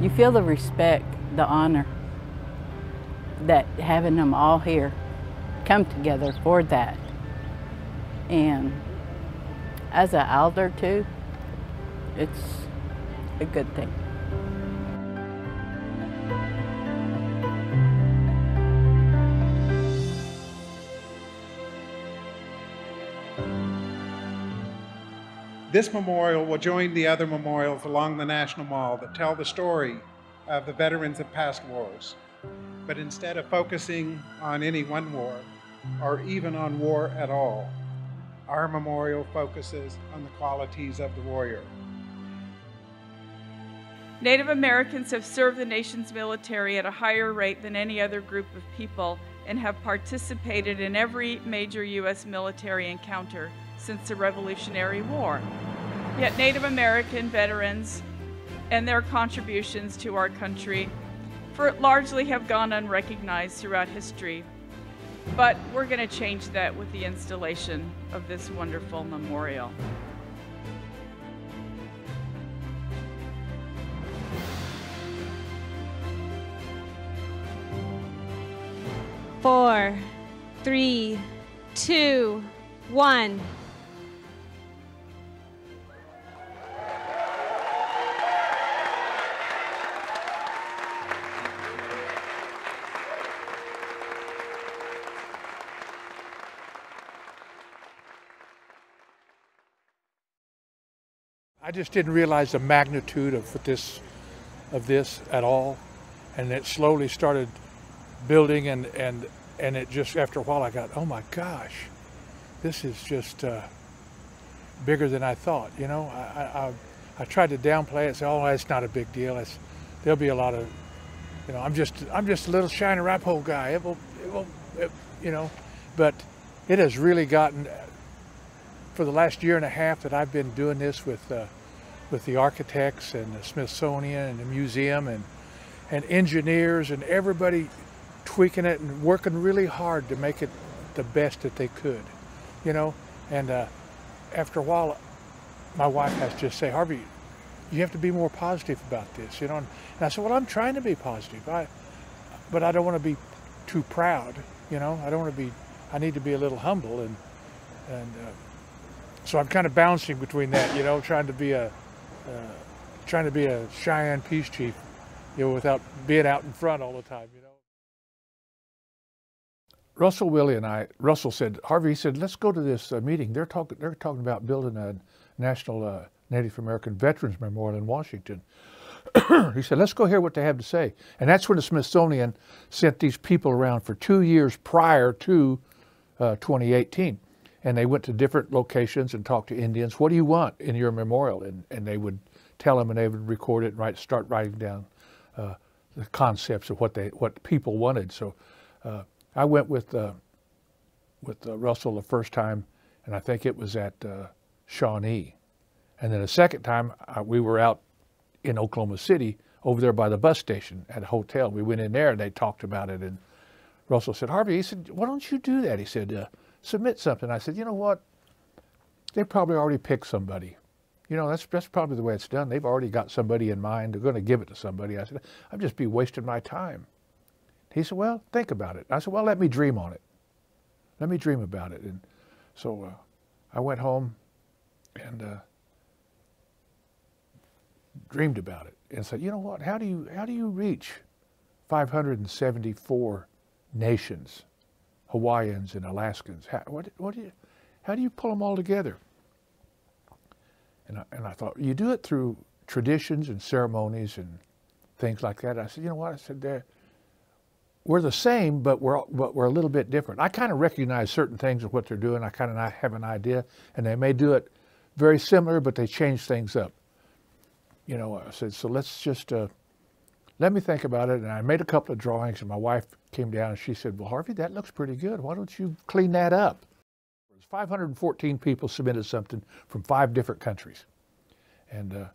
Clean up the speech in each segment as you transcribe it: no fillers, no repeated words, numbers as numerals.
You feel the respect, the honor, that having them all here come together for that. And as an elder too, it's a good thing. This memorial will join the other memorials along the National Mall that tell the story of the veterans of past wars. But instead of focusing on any one war, or even on war at all, our memorial focuses on the qualities of the warrior. Native Americans have served the nation's military at a higher rate than any other group of people and have participated in every major U.S. military encounter since the Revolutionary War. Yet Native American veterans and their contributions to our country largely have gone unrecognized throughout history. But we're going to change that with the installation of this wonderful memorial. Four, three, two, one. I just didn't realize the magnitude of this at all, and it slowly started building, and it just, after a while I got, oh my gosh, this is just bigger than I thought. You know, I tried to downplay it, say, oh, it's not a big deal. There'll be a lot of, you know, I'm just a little Cheyenne and Arapaho guy. You know, but it has really gotten, for the last year and a half that I've been doing this with the architects and the Smithsonian and the museum and engineers and everybody tweaking it and working really hard to make it the best that they could, you know. And after a while, my wife has to just say, Harvey, you have to be more positive about this, you know. And I said, well, I'm trying to be positive, but I don't want to be too proud, you know. I need to be a little humble, and so I'm kind of bouncing between that, you know, trying to be a Cheyenne peace chief, you know, without being out in front all the time, you know. Russell said, Harvey, he said, let's go to this meeting. They're talking about building a national Native American Veterans Memorial in Washington. He said, let's go hear what they have to say. And that's when the Smithsonian sent these people around for 2 years prior to 2018. And they went to different locations and talked to Indians. What do you want in your memorial? And they would tell them, and they would record it and start writing down the concepts of what people wanted. So I went with Russell the first time, and I think it was at Shawnee. And then the second time, we were out in Oklahoma City, over there by the bus station at a hotel. We went in there, and they talked about it. And Russell said, Harvey, he said, why don't you do that? He said, submit something. I said, you know what? They probably already picked somebody. You know, that's probably the way it's done. They've already got somebody in mind. They're going to give it to somebody. I said, I'd just be wasting my time. He said, well, think about it. I said, well, let me dream on it. Let me dream about it. And so I went home and dreamed about it and said, you know what? How do you reach 574 nations? Hawaiians and Alaskans. How do you pull them all together? And I thought, you do it through traditions and ceremonies and things like that. I said, you know what? I said, we're the same, but we're a little bit different. I kind of recognize certain things of what they're doing. I kind of have an idea, and they may do it very similar, but they change things up. You know, I said, so let's just let me think about it. And I made a couple of drawings, and my wife came down and she said, well, Harvey, that looks pretty good. Why don't you clean that up? 514 people submitted something from 5 different countries. And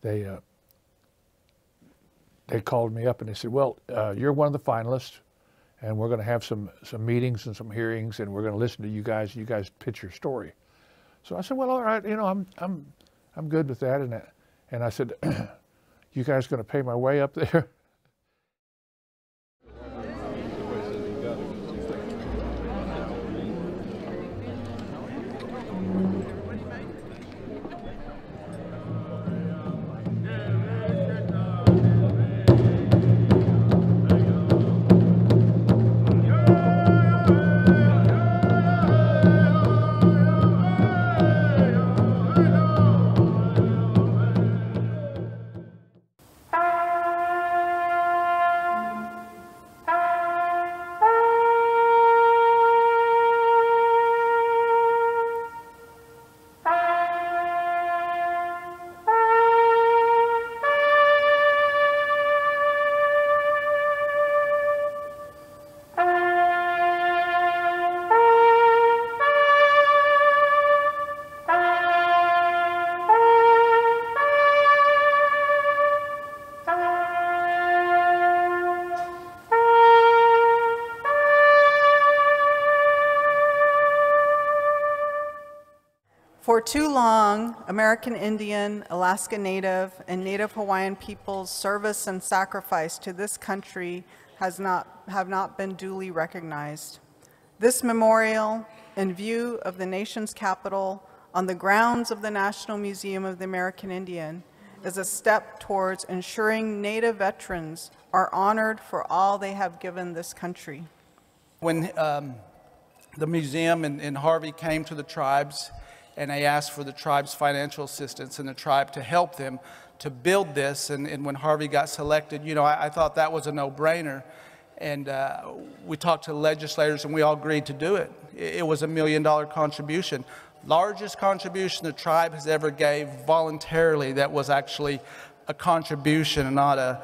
they called me up and they said, well, you're one of the finalists, and we're going to have some meetings and some hearings, and we're going to listen to you guys. You guys pitch your story. So I said, well, all right, you know, I'm good with that. And I said, you guys going to pay my way up there? For too long, American Indian, Alaska Native, and Native Hawaiian people's service and sacrifice to this country have not been duly recognized. This memorial, in view of the nation's capital, on the grounds of the National Museum of the American Indian, is a step towards ensuring Native veterans are honored for all they have given this country. When the museum in Harvey came to the tribes, and they asked for the tribe's financial assistance and the tribe to help them to build this. And when Harvey got selected, you know, I thought that was a no-brainer. And we talked to the legislators and we all agreed to do it. It was $1 million contribution. Largest contribution the tribe has ever gave voluntarily that was actually a contribution and not a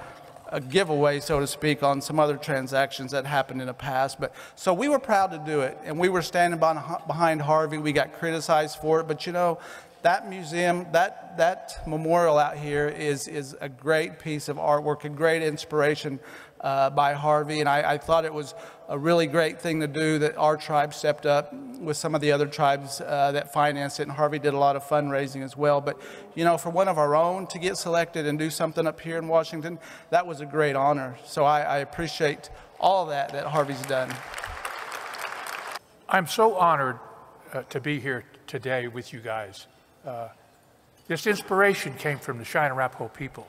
giveaway, so to speak, on some other transactions that happened in the past. But so we were proud to do it, and we were standing behind Harvey. We got criticized for it, but you know, that museum, that memorial out here is a great piece of artwork, a great inspiration by Harvey, and I thought it was a really great thing to do that our tribe stepped up with some of the other tribes that financed it, and Harvey did a lot of fundraising as well. But you know, for one of our own to get selected and do something up here in Washington, that was a great honor. So I appreciate all that Harvey's done. I'm so honored to be here today with you guys. This inspiration came from the Cheyenne and Arapaho people,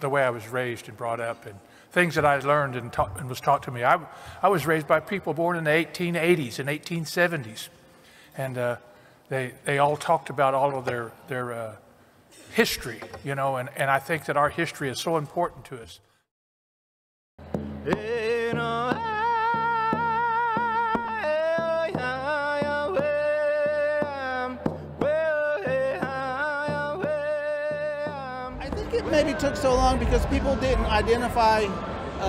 the way I was raised and brought up, and things that I learned and was taught to me. I was raised by people born in the 1880s and 1870s, and they all talked about all of their history, you know, and I think that our history is so important to us. Maybe took so long because people didn't identify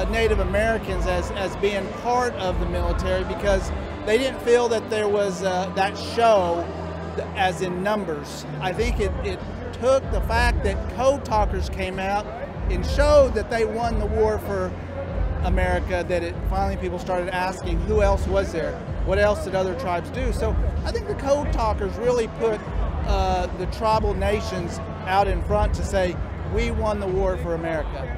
Native Americans as being part of the military because they didn't feel that there was that show as in numbers. I think it took the fact that code talkers came out and showed that they won the war for America, that it finally people started asking who else was there, what else did other tribes do. So I think the code talkers really put the tribal nations out in front to say, we won the war for America.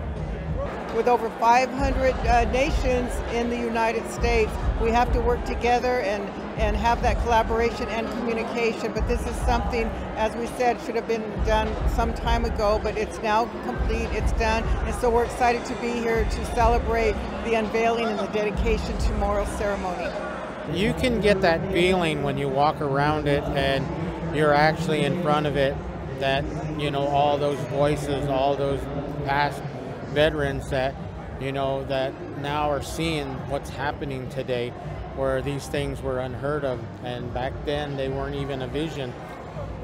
With over 500 nations in the United States, we have to work together and have that collaboration and communication. But this is something, as we said, should have been done some time ago, but it's now complete, it's done. And so we're excited to be here to celebrate the unveiling and the dedication to memorial ceremony. You can get that feeling when you walk around it and you're actually in front of it, that, you know, all those voices, all those past veterans that, you know, that now are seeing what's happening today, where these things were unheard of, and back then they weren't even a vision.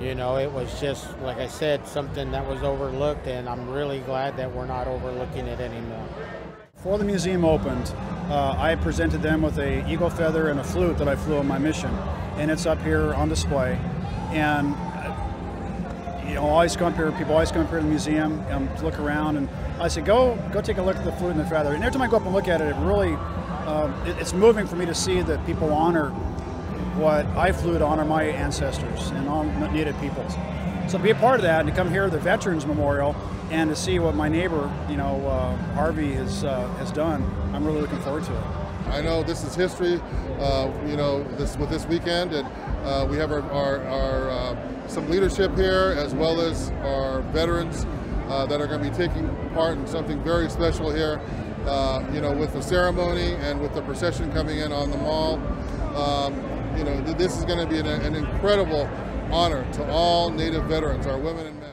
You know, it was just, like I said, something that was overlooked, and I'm really glad that we're not overlooking it anymore. Before the museum opened, I presented them with an eagle feather and a flute that I flew on my mission, and it's up here on display. And you know, always come up here, people always come up here to the museum to look around, and I said, go take a look at the flute and the feather. And every time I go up and look at it, it really, it's moving for me to see that people honor what I flew to honor my ancestors and all Native peoples. So to be a part of that and to come here to the Veterans Memorial and to see what my neighbor, Harvey has done, I'm really looking forward to it. I know this is history, with this weekend, and we have our some leadership here, as well as our veterans that are going to be taking part in something very special here, with the ceremony and with the procession coming in on the mall. This is going to be an incredible honor to all Native veterans, our women and men.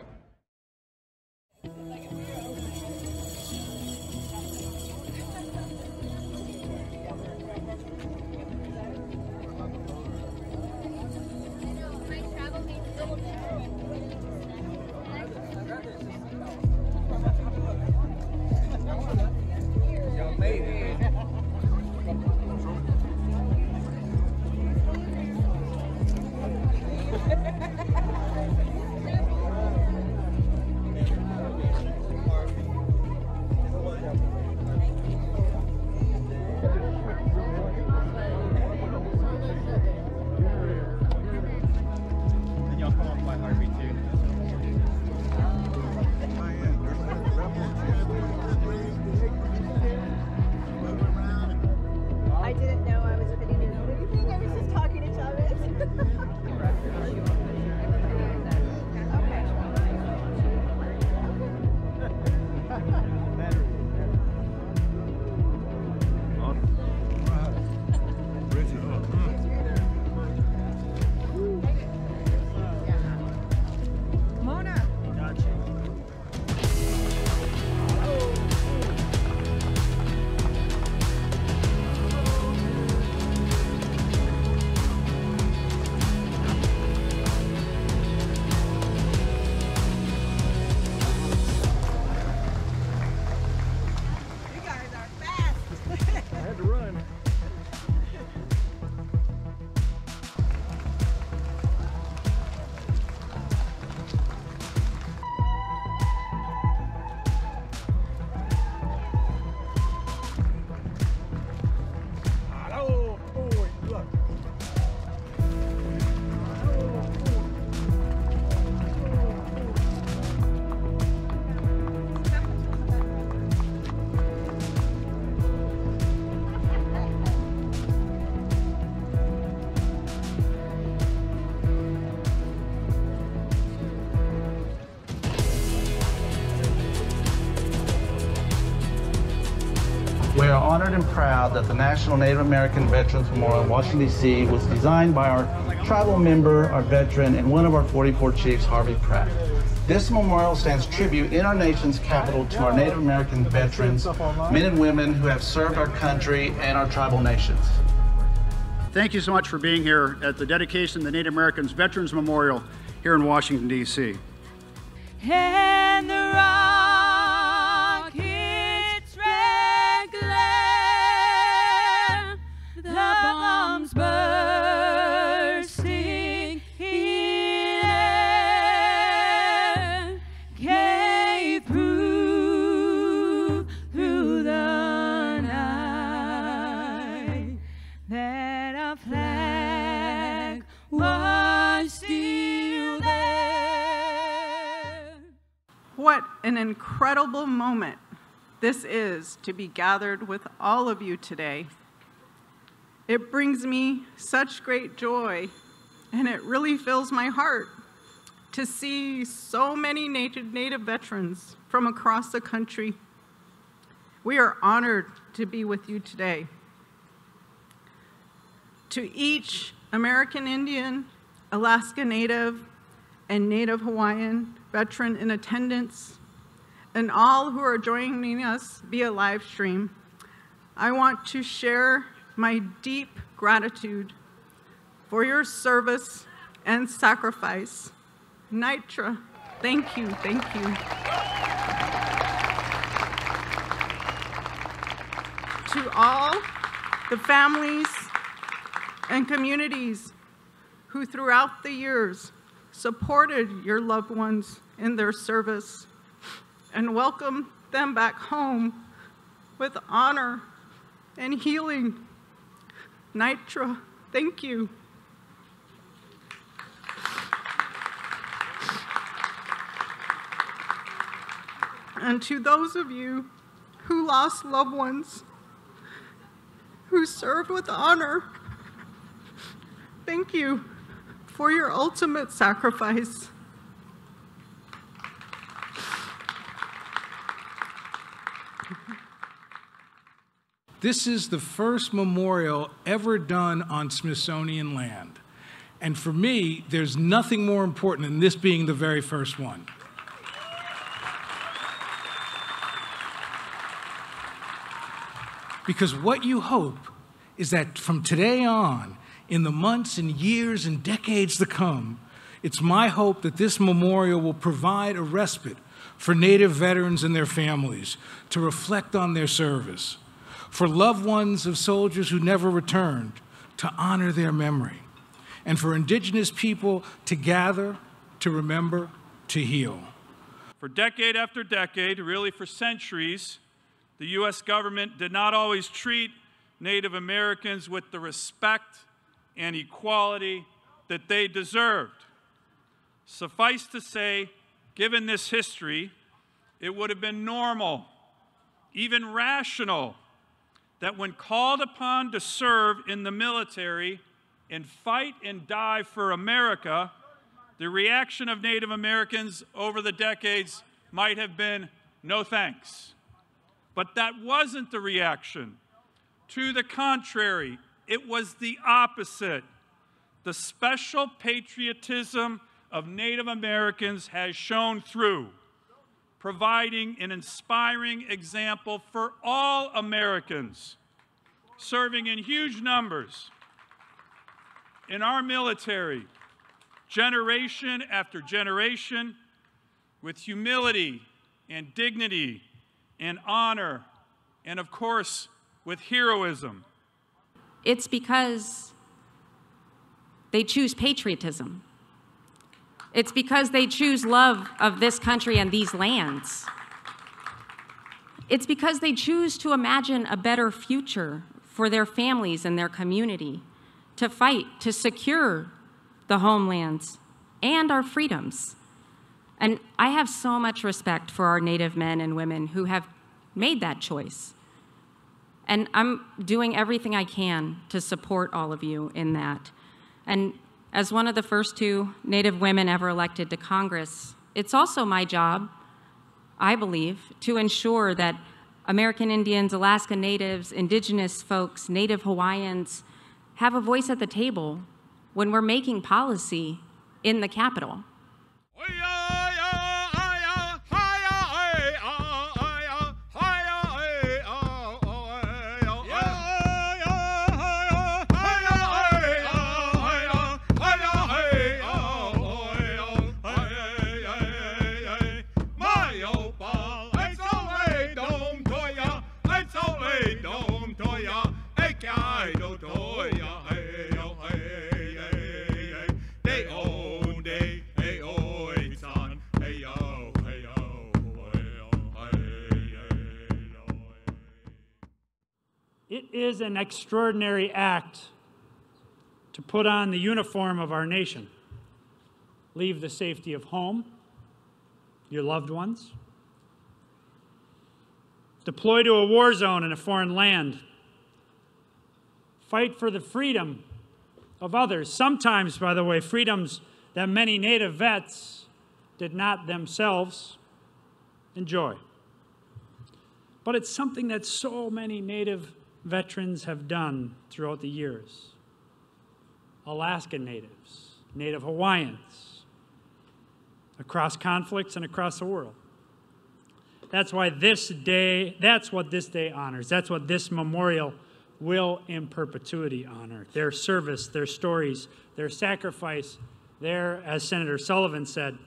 We are honored and proud that the National Native American Veterans Memorial in Washington, D.C. was designed by our tribal member, our veteran, and one of our 44 chiefs, Harvey Pratt. This memorial stands tribute in our nation's capital to our Native American veterans, men and women who have served our country and our tribal nations. Thank you so much for being here at the dedication of the Native Americans Veterans Memorial here in Washington, D.C. And the rockets red glare, the bombs bursting in air, gave proof through the night that a flag was still there. What an incredible moment this is to be gathered with all of you today. It brings me such great joy, and it really fills my heart to see so many Native veterans from across the country. We are honored to be with you today. To each American Indian, Alaska Native, and Native Hawaiian veteran in attendance, and all who are joining us via live stream, I want to share my deep gratitude for your service and sacrifice. Nitra, thank you, thank you. To all the families and communities who throughout the years supported your loved ones in their service and welcomed them back home with honor and healing. Nitra, thank you. And to those of you who lost loved ones, who served with honor, thank you for your ultimate sacrifice. This is the first memorial ever done on Smithsonian land. And for me, there's nothing more important than this being the very first one. Because what you hope is that from today on, in the months and years and decades to come, it's my hope that this memorial will provide a respite for Native veterans and their families to reflect on their service, for loved ones of soldiers who never returned to honor their memory, and for Indigenous people to gather, to remember, to heal. For decade after decade, really for centuries, the U.S. government did not always treat Native Americans with the respect and equality that they deserved. Suffice to say, given this history, it would have been normal, even rational, that when called upon to serve in the military and fight and die for America, the reaction of Native Americans over the decades might have been, no thanks. But that wasn't the reaction. To the contrary, it was the opposite. The special patriotism of Native Americans has shown through, providing an inspiring example for all Americans, serving in huge numbers in our military, generation after generation, with humility and dignity and honor, and of course, with heroism. It's because they choose patriotism. It's because they choose love of this country and these lands. It's because they choose to imagine a better future for their families and their community, to fight, to secure the homelands and our freedoms. And I have so much respect for our Native men and women who have made that choice. And I'm doing everything I can to support all of you in that. And as one of the first 2 Native women ever elected to Congress, it's also my job, I believe, to ensure that American Indians, Alaska Natives, Indigenous folks, Native Hawaiians have a voice at the table when we're making policy in the Capitol. It is an extraordinary act to put on the uniform of our nation, leave the safety of home, your loved ones, deploy to a war zone in a foreign land, fight for the freedom of others, sometimes, by the way, freedoms that many Native vets did not themselves enjoy. But it's something that so many Native veterans have done throughout the years. Alaskan Natives, Native Hawaiians, across conflicts and across the world. That's why this day, that's what this day honors. That's what this memorial will in perpetuity honor. Their service, their stories, their sacrifice, their, as Senator Sullivan said,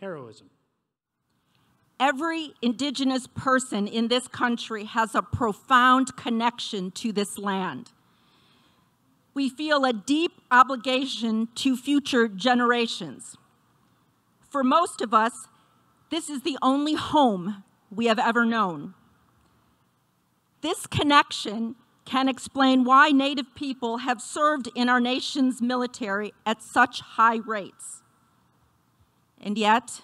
heroism. Every Indigenous person in this country has a profound connection to this land. We feel a deep obligation to future generations. For most of us, this is the only home we have ever known. This connection can explain why Native people have served in our nation's military at such high rates. And yet,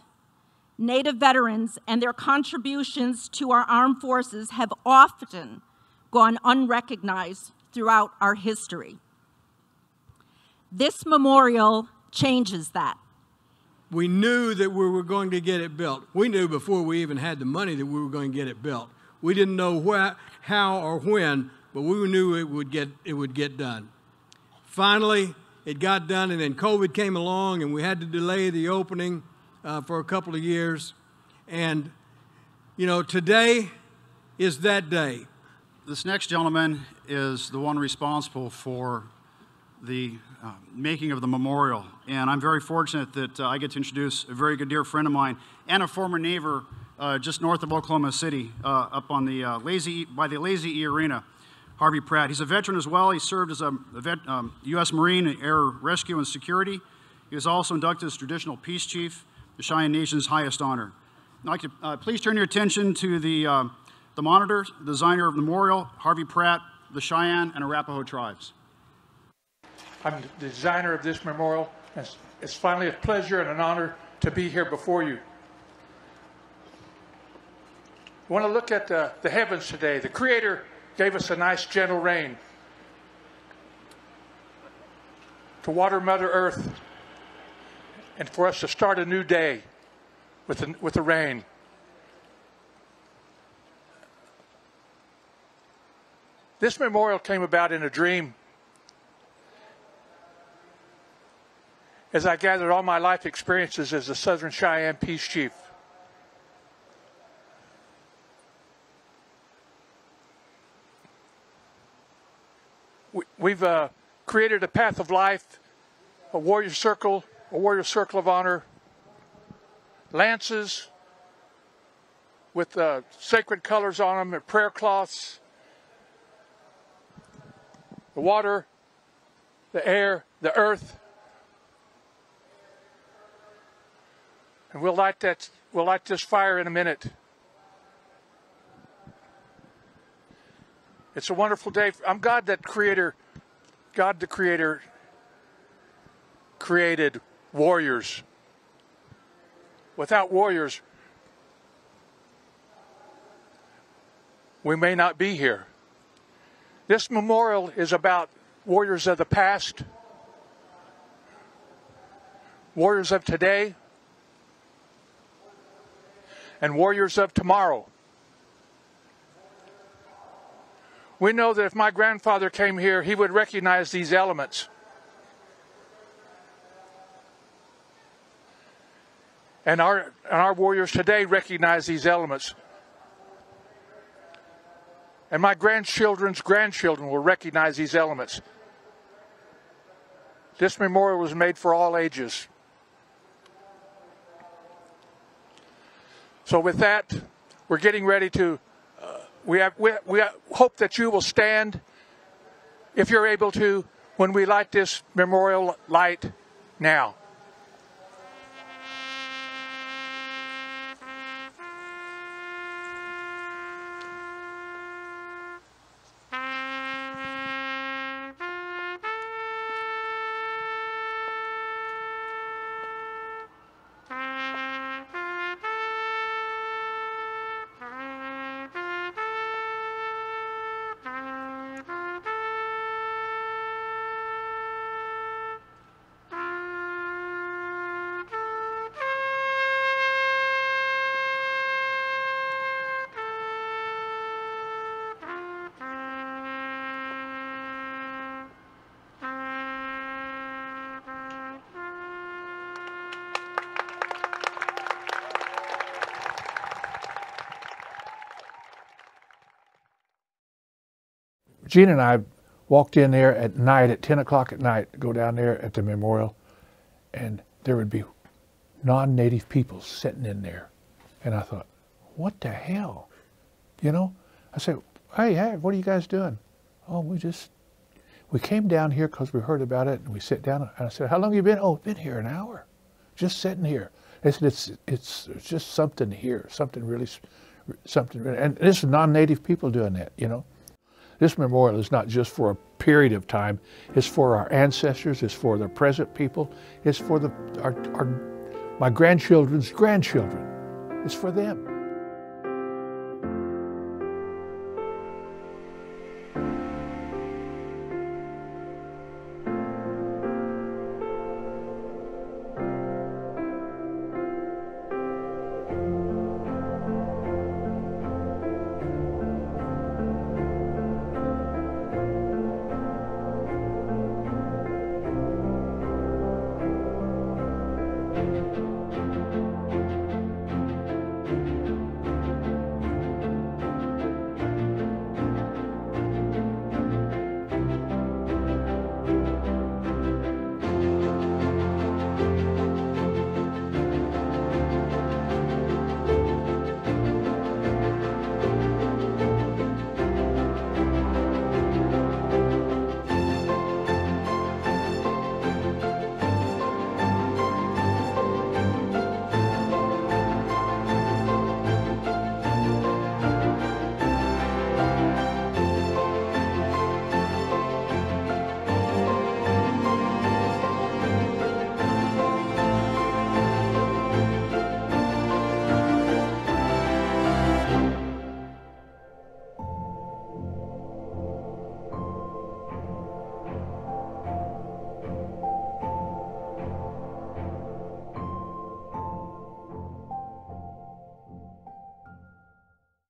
Native veterans and their contributions to our armed forces have often gone unrecognized throughout our history. This memorial changes that. We knew that we were going to get it built. We knew before we even had the money that we were going to get it built. We didn't know how or when, but we knew it would get done. Finally, it got done, and then COVID came along, and we had to delay the opening for a couple of years. And, you know, today is that day. This next gentleman is the one responsible for the making of the memorial. And I'm very fortunate that I get to introduce a very good dear friend of mine and a former neighbor just north of Oklahoma City, up on the by the Lazy E Arena, Harvey Pratt. He's a veteran as well. He served as a U.S. Marine in Air Rescue and Security. He was also inducted as Traditional Peace Chief, the Cheyenne Nation's highest honor. I'd like to please turn your attention to the monitor, the designer of the memorial, Harvey Pratt, the Cheyenne and Arapaho Tribes. I'm the designer of this memorial, and it's finally a pleasure and an honor to be here before you. I want to look at the heavens today. The Creator gave us a nice gentle rain to water Mother Earth and for us to start a new day with the rain. This memorial came about in a dream as I gathered all my life experiences as a Southern Cheyenne Peace Chief. We've created a path of life, a warrior circle of honor, lances with sacred colors on them and prayer cloths, the water, the air, the earth. And we'll light this fire in a minute. It's a wonderful day. I'm God the Creator created warriors. Without warriors, we may not be here. This memorial is about warriors of the past, warriors of today, and warriors of tomorrow. We know that if my grandfather came here, he would recognize these elements. And our warriors today recognize these elements. And my grandchildren's grandchildren will recognize these elements. This memorial was made for all ages. So with that, we're getting ready to, we hope that you will stand, if you're able to, when we light this memorial light now. Gene and I walked in there at night, at 10 o'clock at night, go down there at the memorial, and there would be non-native people sitting in there. And I thought, what the hell? You know? I said, hey, what are you guys doing? Oh, we came down here because we heard about it, and we sit down, and I said, how long have you been? Oh, been here an hour, just sitting here. They said, it's just something here, something really, and this is non-native people doing that, you know? This memorial is not just for a period of time. It's for our ancestors. It's for the present people. It's for my grandchildren's grandchildren. It's for them.